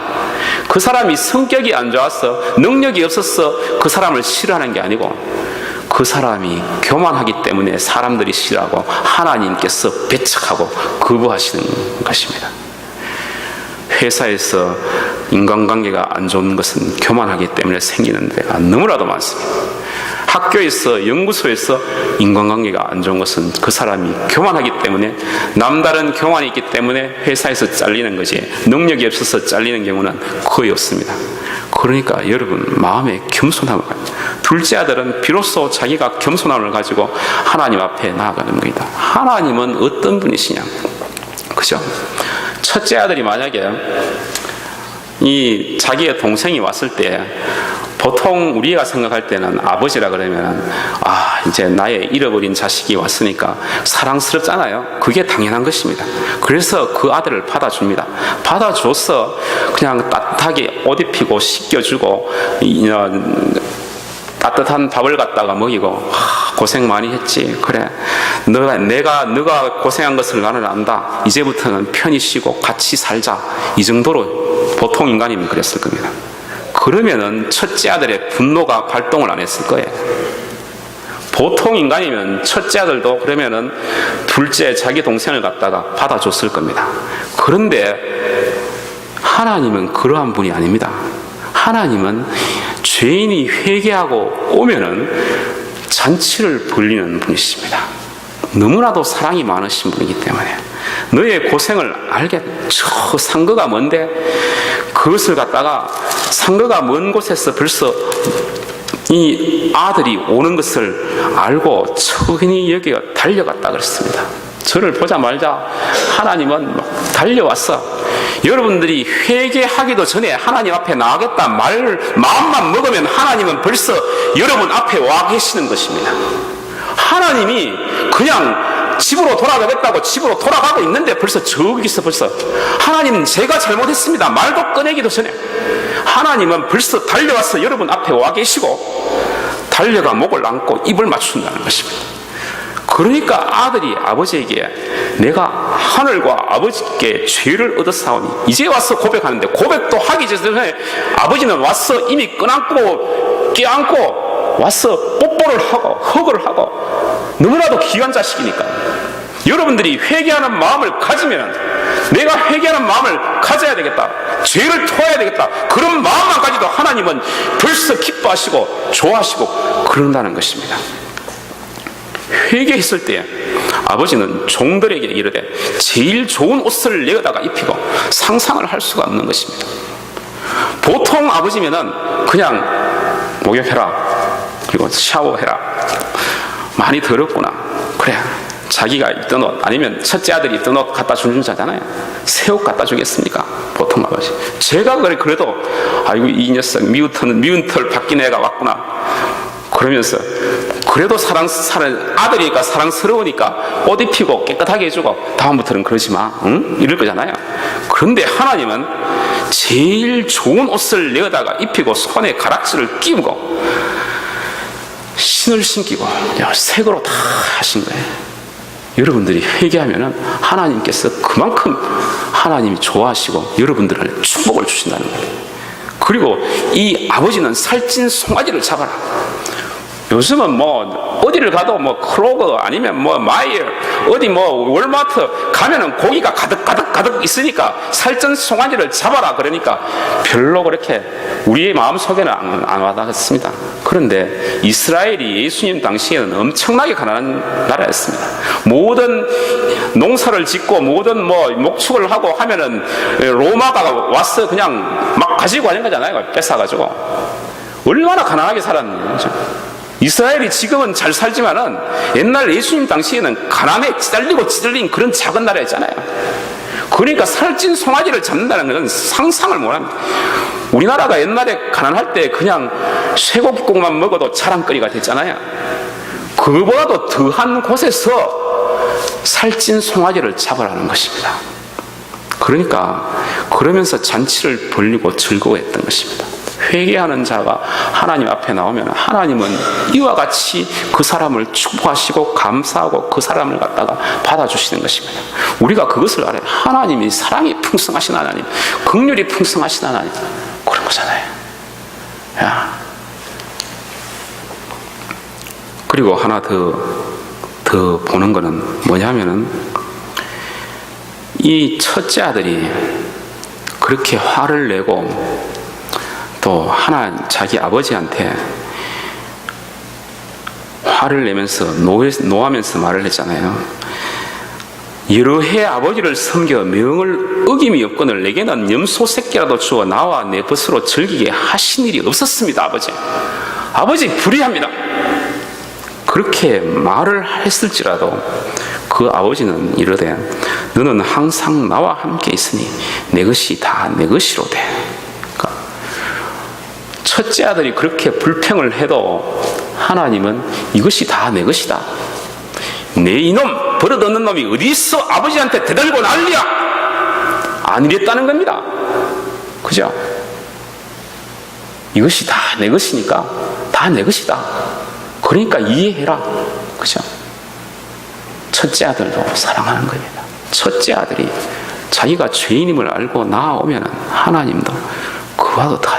그 사람이 성격이 안 좋아서 능력이 없어서 그 사람을 싫어하는 게 아니고 그 사람이 교만하기 때문에 사람들이 싫어하고 하나님께서 배척하고 거부하시는 것입니다. 회사에서 인간관계가 안 좋은 것은 교만하기 때문에 생기는 데가 너무나도 많습니다. 학교에서 연구소에서 인간관계가 안 좋은 것은 그 사람이 교만하기 때문에 남다른 교만이 있기 때문에 회사에서 잘리는 거지 능력이 없어서 잘리는 경우는 거의 없습니다. 그러니까 여러분 마음에 겸손함을 둘째 아들은 비로소 자기가 겸손함을 가지고 하나님 앞에 나아가는 겁니다. 하나님은 어떤 분이시냐? 그죠? 첫째 아들이 만약에 이 자기의 동생이 왔을 때 보통 우리가 생각할 때는 아버지라 그러면 이제 나의 잃어버린 자식이 왔으니까 사랑스럽잖아요. 그게 당연한 것입니다. 그래서 그 아들을 받아줍니다. 받아줘서 그냥 따뜻하게 옷 입히고 씻겨주고 따뜻한 밥을 갖다가 먹이고 고생 많이 했지. 그래 너가 고생한 것을 나는 안다. 이제부터는 편히 쉬고 같이 살자. 이 정도로 보통 인간이면 그랬을 겁니다. 그러면은 첫째 아들의 분노가 발동을 안 했을 거예요. 보통 인간이면 첫째 아들도 그러면은 둘째 자기 동생을 갖다가 받아줬을 겁니다. 그런데 하나님은 그러한 분이 아닙니다. 하나님은 죄인이 회개하고 오면은 잔치를 벌리는 분이십니다. 너무나도 사랑이 많으신 분이기 때문에 너의 고생을 저 상거가 먼데 그것을 갖다가 상거가 먼 곳에서 벌써 이 아들이 오는 것을 알고 척은히 여기가 달려갔다 그랬습니다. 저를 보자마자 하나님은 달려왔어. 여러분들이 회개하기도 전에 하나님 앞에 나가겠다 마음만 먹으면 하나님은 벌써 여러분 앞에 와 계시는 것입니다. 하나님이 그냥 집으로 돌아가겠다고 집으로 돌아가고 있는데 벌써 저기서 벌써 하나님 제가 잘못했습니다 말도 꺼내기도 전에 하나님은 벌써 달려와서 여러분 앞에 와 계시고 달려가 목을 안고 입을 맞춘다는 것입니다. 그러니까 아들이 아버지에게 내가 하늘과 아버지께 죄를 얻었사오니 이제 와서 고백하는데 고백도 하기 전에 아버지는 와서 이미 껴안고 와서 뽀뽀를 하고 허그를 하고 너무나도 귀한 자식이니까 여러분들이 회개하는 마음을 가지면 내가 회개하는 마음을 가져야 되겠다. 죄를 토해야 되겠다. 그런 마음만 가지도 하나님은 벌써 기뻐하시고 좋아하시고 그런다는 것입니다. 회개했을 때 아버지는 종들에게 이르되 제일 좋은 옷을 내어다가 입히고 상상을 할 수가 없는 것입니다. 보통 아버지면은 그냥 목욕해라 그리고 샤워해라 많이 더럽구나 그래 자기가 입던 옷 아니면 첫째 아들이 입던 옷 갖다 주는 자잖아요. 새 옷 갖다 주겠습니까? 보통 아버지. 제가 그래도 아이고 이 녀석 미운 털 바뀐 애가 왔구나 그러면서 그래도 아들이니까 사랑스러우니까 옷 입히고 깨끗하게 해주고 다음부터는 그러지 마 응? 이럴 거잖아요. 그런데 하나님은 제일 좋은 옷을 내어다가 입히고 손에 가락지를 끼우고 신을 신기고 색으로 다 하신 거예요. 여러분들이 회개하면은 하나님께서 그만큼 하나님이 좋아하시고 여러분들을 축복을 주신다는 거예요. 그리고 이 아버지는 살찐 송아지를 잡아라. 요즘은 뭐 어디를 가도 뭐 크로그 아니면 뭐 마이어 어디 뭐 월마트 가면은 고기가 가득 있으니까 살찐 송아지를 잡아라 그러니까 별로 그렇게 우리의 마음속에는 안 와닿았습니다. 그런데 이스라엘이 예수님 당시에는 엄청나게 가난한 나라였습니다. 모든 농사를 짓고 모든 뭐 목축을 하고 하면은 로마가 와서 그냥 막 가지고 가는 거잖아요. 뺏어가지고. 얼마나 가난하게 살았는지. 이스라엘이 지금은 잘 살지만은 옛날 예수님 당시에는 가난에 찌들린 그런 작은 나라였잖아요. 그러니까 살찐 송아지를 잡는다는 것은 상상을 못합니다. 우리나라가 옛날에 가난할 때 그냥 쇠고기국만 먹어도 자랑거리가 됐잖아요. 그보다도 더한 곳에서 살찐 송아지를 잡으라는 것입니다. 그러니까 그러면서 잔치를 벌리고 즐거워했던 것입니다. 회개하는 자가 하나님 앞에 나오면 하나님은 이와 같이 그 사람을 축복하시고 감사하고 그 사람을 갖다가 받아주시는 것입니다. 우리가 그것을 알아요. 하나님이 사랑이 풍성하신 하나님, 긍휼이 풍성하신 하나님, 그런 거잖아요. 그리고 하나 더 보는 거는 뭐냐면은 이 첫째 아들이 그렇게 화를 내고 또 자기 아버지한테 화를 내면서 노하면서 말을 했잖아요. 여러 해 아버지를 섬겨 명을 어김이 없거늘 내게는 염소 새끼라도 주어 나와 내 벗으로 즐기게 하신 일이 없었습니다. 아버지 불의합니다. 그렇게 말을 했을지라도 그 아버지는 이르되 너는 항상 나와 함께 있으니 내 것이 다 내 것이로되. 첫째 아들이 그렇게 불평을 해도 하나님은 이것이 다 내 것이다. 내 이놈 버릇없는 놈이 어디 있어 아버지한테 대들고 난리야. 안 이랬다는 겁니다. 그죠? 이것이 다 내 것이니까 다 내 것이다. 그러니까 이해해라. 그죠? 첫째 아들도 사랑하는 겁니다. 첫째 아들이 자기가 죄인임을 알고 나아오면 하나님도 그와도 다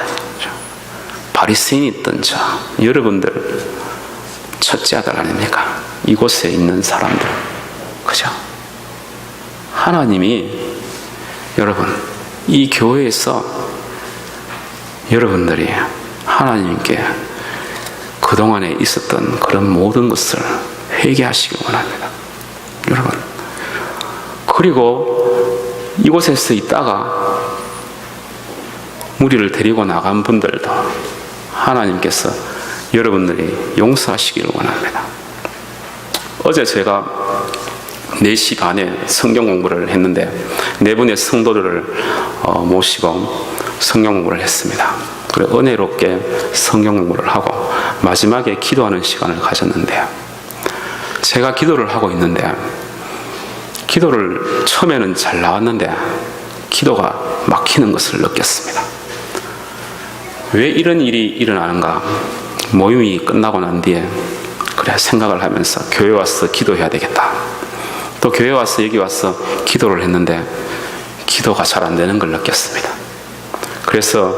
바리새인이 있던 자, 여러분들 첫째 아들 아닙니까? 이곳에 있는 사람들, 그죠? 하나님이 여러분 이 교회에서 여러분들이 하나님께 그동안에 있었던 그런 모든 것을 회개하시기 원합니다. 여러분, 그리고 이곳에서 있다가 무리를 데리고 나간 분들도 하나님께서 여러분들이 용서하시기를 원합니다. 어제 제가 4시 반에 성경 공부를 했는데 4분의 성도들을 모시고 성경 공부를 했습니다. 그리고 은혜롭게 성경 공부를 하고 마지막에 기도하는 시간을 가졌는데요. 제가 기도를 하고 있는데 기도를 처음에는 잘 나왔는데 기도가 막히는 것을 느꼈습니다. 왜 이런 일이 일어나는가? 모임이 끝나고 난 뒤에 그래 생각을 하면서 교회 와서 기도해야 되겠다. 또 교회 와서 여기 와서 기도를 했는데 기도가 잘 안 되는 걸 느꼈습니다. 그래서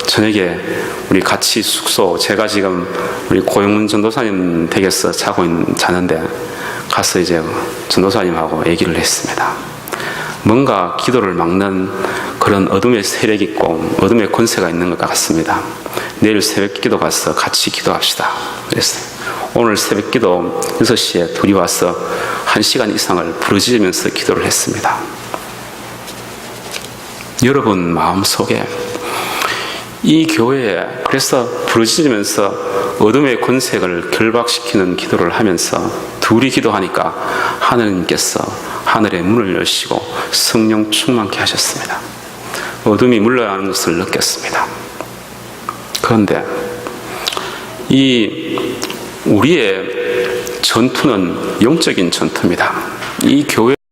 저녁에 우리 같이 숙소, 제가 지금 우리 고영문 전도사님 댁에서 자는데 가서 이제 전도사님하고 얘기를 했습니다. 뭔가 기도를 막는 그런 어둠의 세력이 있고 어둠의 권세가 있는 것 같습니다. 내일 새벽 기도 가서 같이 기도합시다. 그랬어요. 오늘 새벽 기도 6시에 둘이 와서 1시간 이상을 부르짖으면서 기도를 했습니다. 여러분 마음속에 이 교회에 그래서 부르짖으면서 어둠의 권세를 결박시키는 기도를 하면서 둘이 기도하니까 하느님께서 하늘의 문을 여시고 성령 충만케 하셨습니다. 어둠이 물러나는 것을 느꼈습니다. 그런데 우리의 전투는 영적인 전투입니다. 이 교회